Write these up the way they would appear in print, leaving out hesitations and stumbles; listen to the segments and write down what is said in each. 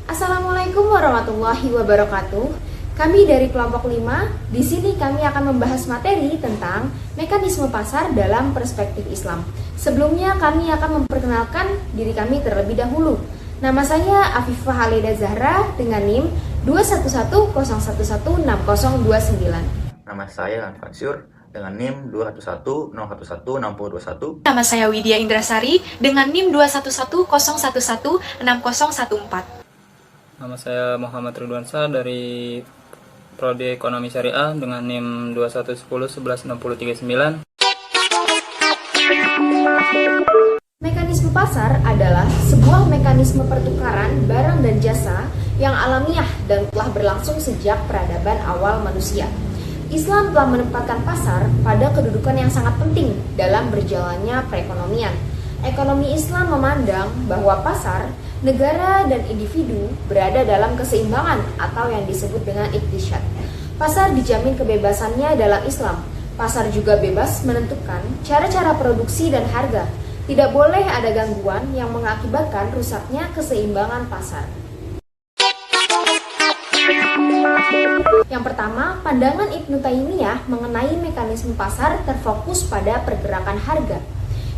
Assalamualaikum warahmatullahi wabarakatuh. Kami dari kelompok 5, di sini kami akan membahas materi tentang mekanisme pasar dalam perspektif Islam. Sebelumnya kami akan memperkenalkan diri kami terlebih dahulu. Nama saya Afifah Halida Zahra dengan NIM 21101116029. Nama saya Lanfansur dengan NIM 21101116021. Nama saya Widya Indrasari dengan NIM 21101116014. Nama saya Muhammad Ridwansyah dari Prodi Ekonomi Syariah dengan NIM 211011639. Mekanisme pasar adalah sebuah mekanisme pertukaran barang dan jasa yang alamiah dan telah berlangsung sejak peradaban awal manusia. Islam telah menempatkan pasar pada kedudukan yang sangat penting dalam berjalannya perekonomian. Ekonomi Islam memandang bahwa pasar, negara, dan individu berada dalam keseimbangan atau yang disebut dengan iktisyad. Pasar dijamin kebebasannya dalam Islam. Pasar juga bebas menentukan cara-cara produksi dan harga. Tidak boleh ada gangguan yang mengakibatkan rusaknya keseimbangan pasar. Yang pertama, pandangan Ibnu Taimiyah mengenai mekanisme pasar terfokus pada pergerakan harga.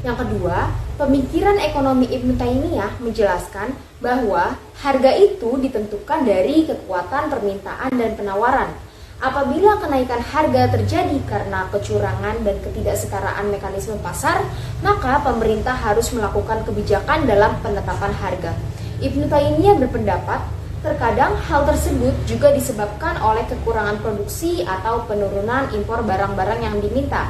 Yang kedua, pemikiran ekonomi Ibnu Taimiyah menjelaskan bahwa harga itu ditentukan dari kekuatan permintaan dan penawaran. Apabila kenaikan harga terjadi karena kecurangan dan ketidaksetaraan mekanisme pasar, maka pemerintah harus melakukan kebijakan dalam penetapan harga. Ibnu Taimiyah berpendapat terkadang hal tersebut juga disebabkan oleh kekurangan produksi atau penurunan impor barang-barang yang diminta.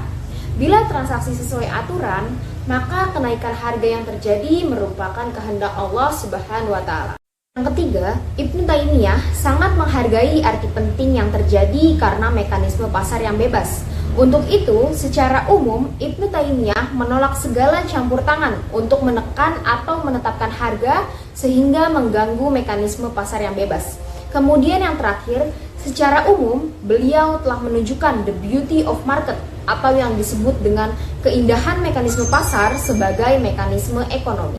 Bila transaksi sesuai aturan, maka kenaikan harga yang terjadi merupakan kehendak Allah Subhanahu wa Ta'ala. Yang ketiga, Ibnu Taimiyah sangat menghargai arti penting yang terjadi karena mekanisme pasar yang bebas. Untuk itu, secara umum, Ibnu Taimiyah menolak segala campur tangan untuk menekan atau menetapkan harga sehingga mengganggu mekanisme pasar yang bebas. Kemudian yang terakhir, secara umum, beliau telah menunjukkan the beauty of market atau yang disebut dengan keindahan mekanisme pasar sebagai mekanisme ekonomi.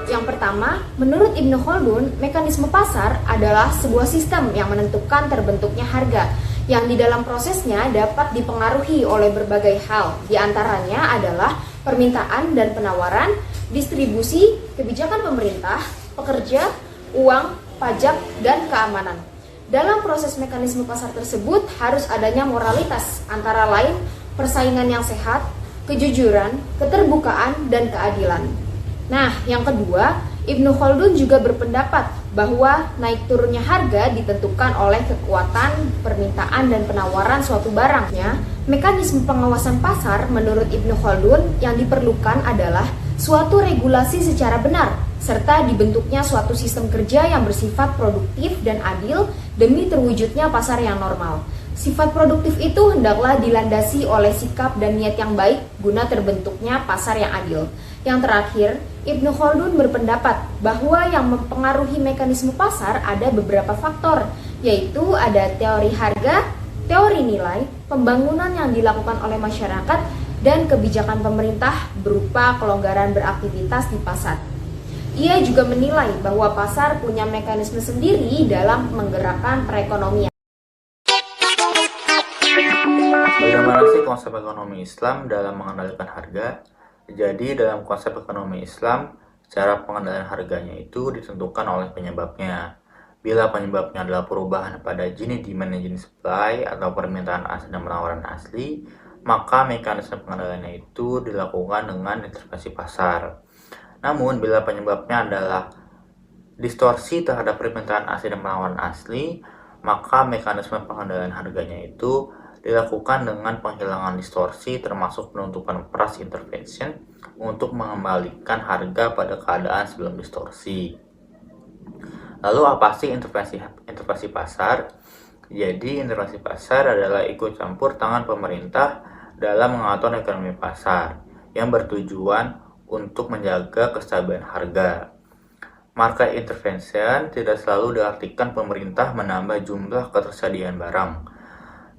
Yang pertama, menurut Ibnu Khaldun, mekanisme pasar adalah sebuah sistem yang menentukan terbentuknya harga, yang di dalam prosesnya dapat dipengaruhi oleh berbagai hal. Di antaranya adalah permintaan dan penawaran, distribusi, kebijakan pemerintah, pekerja, uang, pajak, dan keamanan. Dalam proses mekanisme pasar tersebut harus adanya moralitas, antara lain persaingan yang sehat, kejujuran, keterbukaan, dan keadilan. Nah, yang kedua, Ibnu Khaldun juga berpendapat bahwa naik turunnya harga ditentukan oleh kekuatan permintaan dan penawaran suatu barangnya. Mekanisme pengawasan pasar menurut Ibnu Khaldun yang diperlukan adalah suatu regulasi secara benar, serta dibentuknya suatu sistem kerja yang bersifat produktif dan adil demi terwujudnya pasar yang normal. Sifat produktif itu hendaklah dilandasi oleh sikap dan niat yang baik guna terbentuknya pasar yang adil. Yang terakhir, Ibnu Khaldun berpendapat bahwa yang mempengaruhi mekanisme pasar ada beberapa faktor, yaitu ada teori harga, teori nilai, pembangunan yang dilakukan oleh masyarakat, dan kebijakan pemerintah berupa kelonggaran beraktivitas di pasar. Ia juga menilai bahwa pasar punya mekanisme sendiri dalam menggerakkan perekonomian. Bagaimana sih konsep ekonomi Islam dalam mengendalikan harga? Jadi dalam konsep ekonomi Islam, cara pengendalian harganya itu ditentukan oleh penyebabnya. Bila penyebabnya adalah perubahan pada Gini demand dan Gini supply atau permintaan asli dan penawaran asli, maka mekanisme pengendaliannya itu dilakukan dengan intervensi pasar. Namun bila penyebabnya adalah distorsi terhadap permintaan asli dan penawaran asli, maka mekanisme pengendalian harganya itu dilakukan dengan penghilangan distorsi termasuk penutupan price intervention untuk mengembalikan harga pada keadaan sebelum distorsi. Lalu apa sih intervensi pasar? Jadi intervensi pasar adalah ikut campur tangan pemerintah dalam mengatur ekonomi pasar yang bertujuan untuk menjaga kestabilan harga. Market intervention tidak selalu diartikan pemerintah menambah jumlah ketersediaan barang,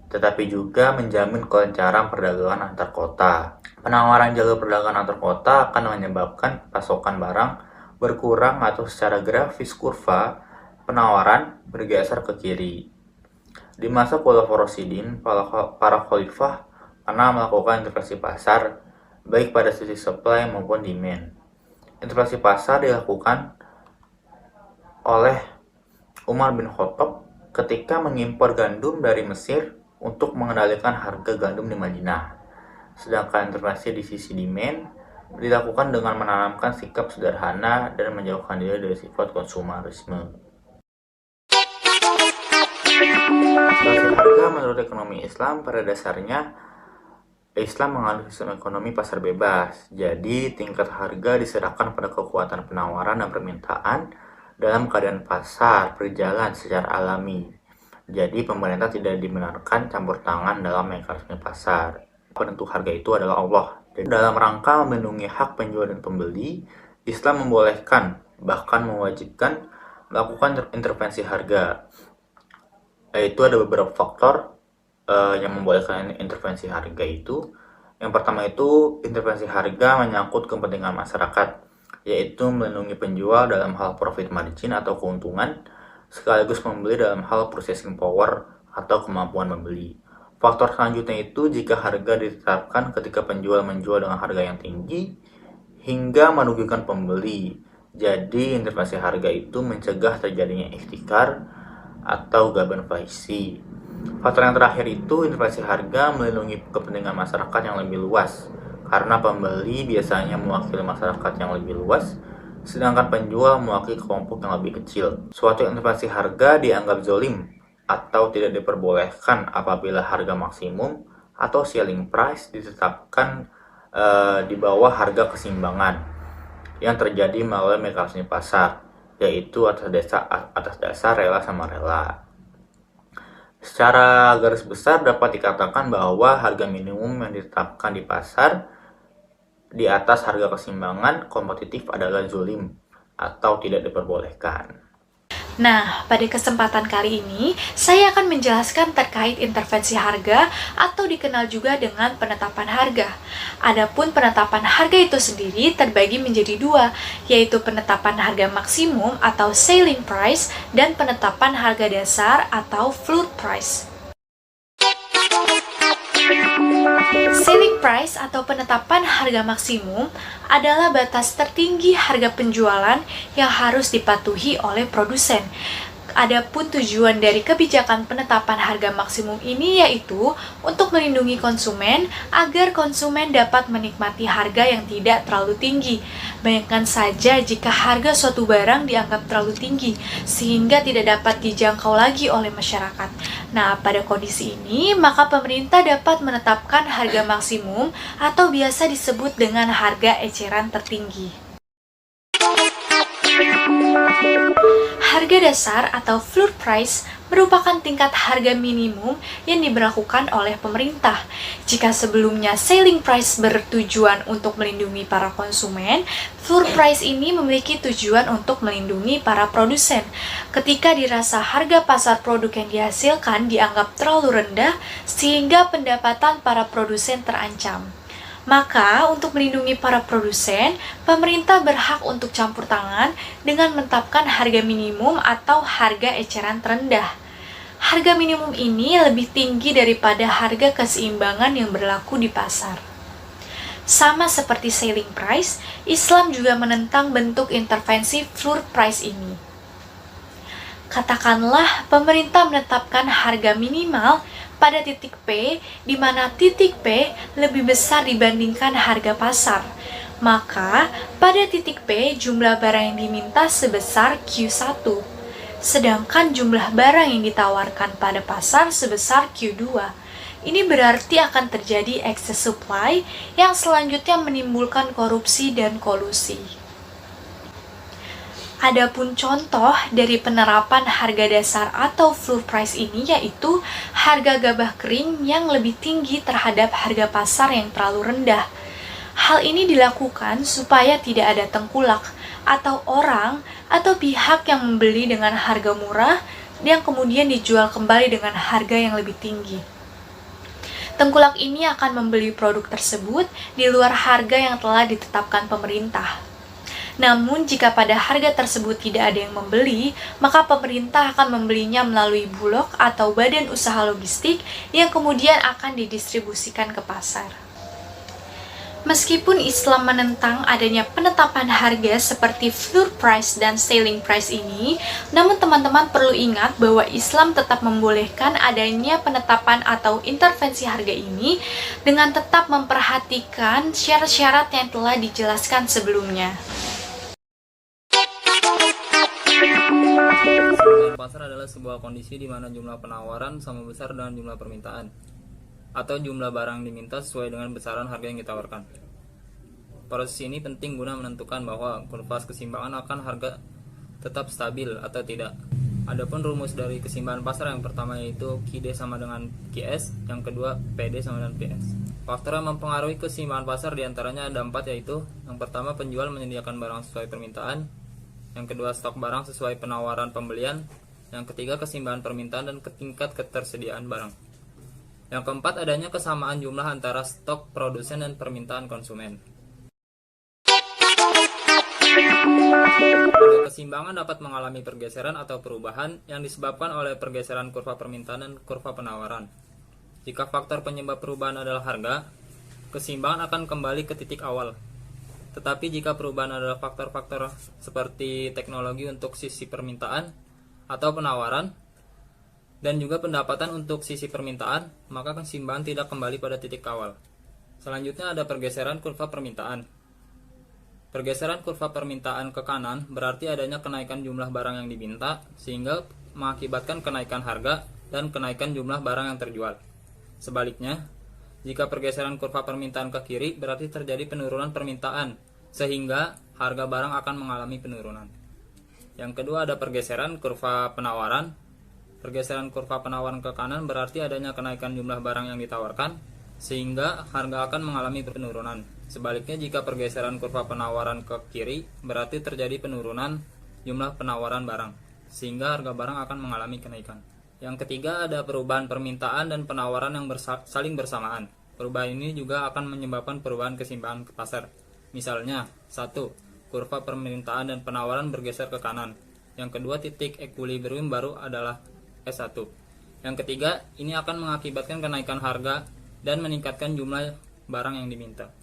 tetapi juga menjamin kelancaran perdagangan antar kota. Penawaran jalur perdagangan antar kota akan menyebabkan pasokan barang berkurang atau secara grafis kurva penawaran bergeser ke kiri. Di masa Khulafaur Rasyidin, para khalifah pernah melakukan intervensi pasar baik pada sisi supply maupun demand. Intervensi pasar dilakukan oleh Umar bin Khattab ketika mengimpor gandum dari Mesir untuk mengendalikan harga gandum di Madinah. Sedangkan intervensi di sisi demand dilakukan dengan menanamkan sikap sederhana dan menjauhkan diri dari sifat konsumerisme. Inflasi harga menurut ekonomi Islam pada dasarnya Islam menganut sistem ekonomi pasar bebas. Jadi tingkat harga diserahkan pada kekuatan penawaran dan permintaan dalam keadaan pasar berjalan secara alami. Jadi pemerintah tidak dibenarkan campur tangan dalam mekanisme pasar. Penentu harga itu adalah Allah. Jadi, dalam rangka melindungi hak penjual dan pembeli, Islam membolehkan, bahkan mewajibkan melakukan intervensi harga. Yaitu ada beberapa faktor yang membolehkan intervensi harga itu. Yang pertama itu intervensi harga menyangkut kepentingan masyarakat, yaitu melindungi penjual dalam hal profit margin atau keuntungan, sekaligus pembeli dalam hal purchasing power atau kemampuan membeli. Faktor selanjutnya itu jika harga ditetapkan ketika penjual menjual dengan harga yang tinggi hingga merugikan pembeli. Jadi intervensi harga itu mencegah terjadinya ihtikar atau gaban faisi. Faktor yang terakhir itu intervensi harga melindungi kepentingan masyarakat yang lebih luas, karena pembeli biasanya mewakili masyarakat yang lebih luas, sedangkan penjual mewakili kelompok yang lebih kecil. Suatu intervensi harga dianggap zolim atau tidak diperbolehkan apabila harga maksimum atau ceiling price ditetapkan di bawah harga keseimbangan yang terjadi melalui mekanisme pasar, yaitu atas dasar rela sama rela. Secara garis besar dapat dikatakan bahwa harga minimum yang ditetapkan di pasar di atas harga keseimbangan kompetitif adalah zolim atau tidak diperbolehkan. Nah, pada kesempatan kali ini, saya akan menjelaskan terkait intervensi harga atau dikenal juga dengan penetapan harga. Adapun penetapan harga itu sendiri terbagi menjadi dua, yaitu penetapan harga maksimum atau ceiling price dan penetapan harga dasar atau floor price. Ceiling price atau penetapan harga maksimum adalah batas tertinggi harga penjualan yang harus dipatuhi oleh produsen. Adapun tujuan dari kebijakan penetapan harga maksimum ini yaitu untuk melindungi konsumen agar konsumen dapat menikmati harga yang tidak terlalu tinggi. Bayangkan saja jika harga suatu barang dianggap terlalu tinggi sehingga tidak dapat dijangkau lagi oleh masyarakat. Nah, pada kondisi ini maka pemerintah dapat menetapkan harga maksimum atau biasa disebut dengan harga eceran tertinggi. Harga dasar atau floor price merupakan tingkat harga minimum yang diberlakukan oleh pemerintah. Jika sebelumnya ceiling price bertujuan untuk melindungi para konsumen, floor price ini memiliki tujuan untuk melindungi para produsen. Ketika dirasa harga pasar produk yang dihasilkan dianggap terlalu rendah sehingga pendapatan para produsen terancam. Maka, untuk melindungi para produsen, pemerintah berhak untuk campur tangan dengan menetapkan harga minimum atau harga eceran terendah. Harga minimum ini lebih tinggi daripada harga keseimbangan yang berlaku di pasar. Sama seperti ceiling price, Islam juga menentang bentuk intervensi floor price ini. Katakanlah pemerintah menetapkan harga minimal pada titik P, di mana titik P lebih besar dibandingkan harga pasar. Maka, pada titik P jumlah barang yang diminta sebesar Q1, sedangkan jumlah barang yang ditawarkan pada pasar sebesar Q2. Ini berarti akan terjadi excess supply yang selanjutnya menimbulkan korupsi dan kolusi. Adapun contoh dari penerapan harga dasar atau floor price ini yaitu harga gabah kering yang lebih tinggi terhadap harga pasar yang terlalu rendah. Hal ini dilakukan supaya tidak ada tengkulak atau orang atau pihak yang membeli dengan harga murah yang kemudian dijual kembali dengan harga yang lebih tinggi. Tengkulak ini akan membeli produk tersebut di luar harga yang telah ditetapkan pemerintah. Namun, jika pada harga tersebut tidak ada yang membeli, maka pemerintah akan membelinya melalui Bulog atau badan usaha logistik yang kemudian akan didistribusikan ke pasar. Meskipun Islam menentang adanya penetapan harga seperti floor price dan selling price ini, namun teman-teman perlu ingat bahwa Islam tetap membolehkan adanya penetapan atau intervensi harga ini dengan tetap memperhatikan syarat-syarat yang telah dijelaskan sebelumnya. Keseimbangan pasar adalah sebuah kondisi di mana jumlah penawaran sama besar dengan jumlah permintaan, atau jumlah barang diminta sesuai dengan besaran harga yang ditawarkan. Proses ini penting guna menentukan bahwa kurva keseimbangan akan harga tetap stabil atau tidak. Adapun rumus dari keseimbangan pasar yang pertama yaitu QD sama dengan QS, yang kedua PD sama dengan PS. Faktor yang mempengaruhi keseimbangan pasar diantaranya ada 4, yaitu yang pertama penjual menyediakan barang sesuai permintaan, yang kedua stok barang sesuai penawaran pembelian, yang ketiga keseimbangan permintaan dan tingkat ketersediaan barang. Yang keempat, adanya kesamaan jumlah antara stok produsen dan permintaan konsumen. Harga keseimbangan dapat mengalami pergeseran atau perubahan yang disebabkan oleh pergeseran kurva permintaan dan kurva penawaran. Jika faktor penyebab perubahan adalah harga, keseimbangan akan kembali ke titik awal. Tetapi jika perubahan adalah faktor-faktor seperti teknologi untuk sisi permintaan atau penawaran, dan juga pendapatan untuk sisi permintaan, maka keseimbangan tidak kembali pada titik awal. Selanjutnya ada pergeseran kurva permintaan. Pergeseran kurva permintaan ke kanan berarti adanya kenaikan jumlah barang yang diminta, sehingga mengakibatkan kenaikan harga dan kenaikan jumlah barang yang terjual. Sebaliknya, jika pergeseran kurva permintaan ke kiri berarti terjadi penurunan permintaan, sehingga harga barang akan mengalami penurunan. Yang kedua ada pergeseran kurva penawaran. Pergeseran kurva penawaran ke kanan berarti adanya kenaikan jumlah barang yang ditawarkan, sehingga harga akan mengalami penurunan. Sebaliknya, jika pergeseran kurva penawaran ke kiri berarti terjadi penurunan jumlah penawaran barang, sehingga harga barang akan mengalami kenaikan. Yang ketiga ada perubahan permintaan dan penawaran yang saling bersamaan. Perubahan ini juga akan menyebabkan perubahan keseimbangan ke pasar. Misalnya, 1. Kurva permintaan dan penawaran bergeser ke kanan. Yang kedua, titik equilibrium baru adalah S1. Yang ketiga, ini akan mengakibatkan kenaikan harga dan meningkatkan jumlah barang yang diminta.